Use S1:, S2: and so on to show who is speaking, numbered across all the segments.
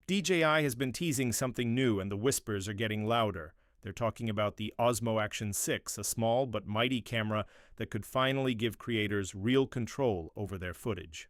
S1: DJI has been teasing something new and the whispers are getting louder. They're talking about the Osmo Action 6, a small but mighty camera that could finally give creators real control over their footage.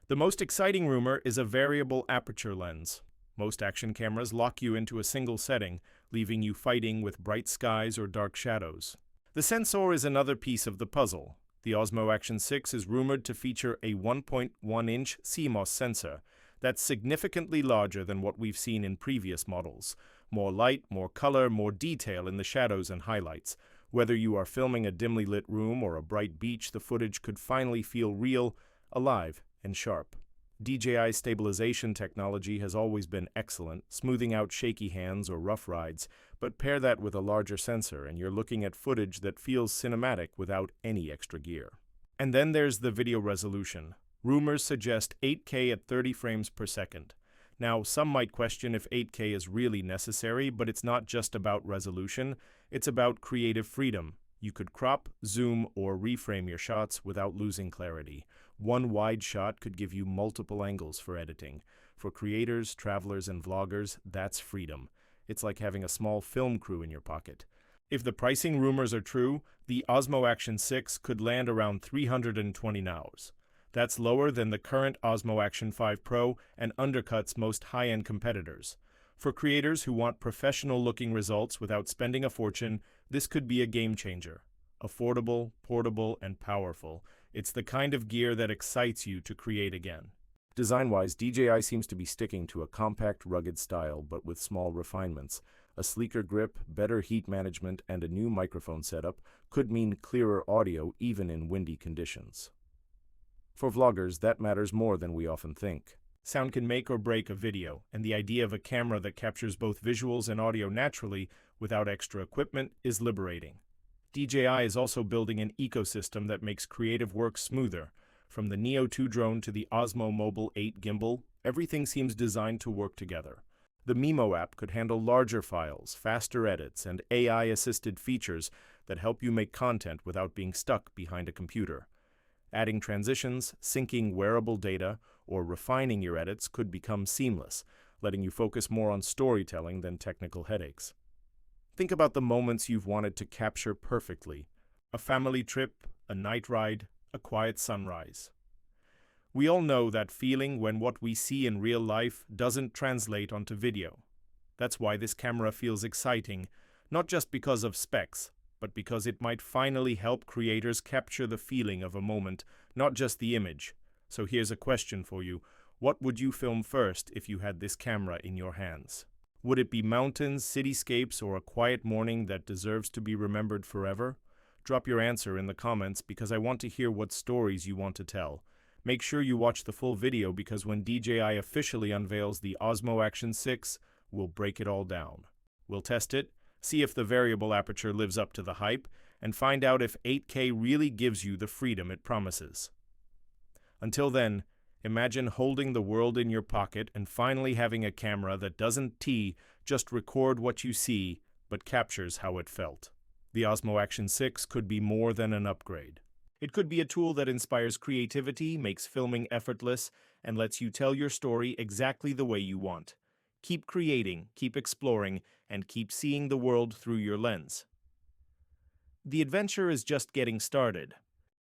S1: The most exciting rumor is a variable aperture lens. Most action cameras lock you into a single setting, leaving you fighting with bright skies or dark shadows. The sensor is another piece of the puzzle. The Osmo Action 6 is rumored to feature a 1.1-inch CMOS sensor that's significantly larger than what we've seen in previous models. More light, more color, more detail in the shadows and highlights. Whether you are filming a dimly lit room or a bright beach, the footage could finally feel real, alive, and sharp. DJI stabilization technology has always been excellent, smoothing out shaky hands or rough rides, but pair that with a larger sensor and you're looking at footage that feels cinematic without any extra gear. And then there's the video resolution. Rumors suggest 8K at 30 frames per second. Now, some might question if 8K is really necessary, but it's not just about resolution, it's about creative freedom. You could crop, zoom, or reframe your shots without losing clarity. One wide shot could give you multiple angles for editing. For creators, travelers, and vloggers, that's freedom. It's like having a small film crew in your pocket. If the pricing rumors are true, the Osmo Action 6 could land around $320. That's lower than the current Osmo Action 5 Pro and undercuts most high-end competitors. For creators who want professional-looking results without spending a fortune, this could be a game-changer. Affordable, portable, and powerful. It's the kind of gear that excites you to create again. Design-wise, DJI seems to be sticking to a compact, rugged style, but with small refinements. A sleeker grip, better heat management, and a new microphone setup could mean clearer audio even in windy conditions. For vloggers, that matters more than we often think. Sound can make or break a video, and the idea of a camera that captures both visuals and audio naturally without extra equipment is liberating. DJI is also building an ecosystem that makes creative work smoother. From the Neo 2 drone to the Osmo Mobile 8 gimbal, everything seems designed to work together. The Mimo app could handle larger files, faster edits, and AI-assisted features that help you make content without being stuck behind a computer. Adding transitions, syncing wearable data, or refining your edits could become seamless, letting you focus more on storytelling than technical headaches. Think about the moments you've wanted to capture perfectly. A family trip, a night ride, a quiet sunrise. We all know that feeling when what we see in real life doesn't translate onto video. That's why this camera feels exciting, not just because of specs, but because it might finally help creators capture the feeling of a moment, not just the image. So here's a question for you. What would you film first if you had this camera in your hands? Would it be mountains, cityscapes, or a quiet morning that deserves to be remembered forever? Drop your answer in the comments because I want to hear what stories you want to tell. Make sure you watch the full video because when DJI officially unveils the Osmo Action 6, we'll break it all down. We'll test it, see if the variable aperture lives up to the hype, and find out if 8K really gives you the freedom it promises. Until then, imagine holding the world in your pocket and finally having a camera that doesn't just record what you see, but captures how it felt. The Osmo Action 6 could be more than an upgrade. It could be a tool that inspires creativity, makes filming effortless, and lets you tell your story exactly the way you want. Keep creating, keep exploring, and keep seeing the world through your lens. The adventure is just getting started.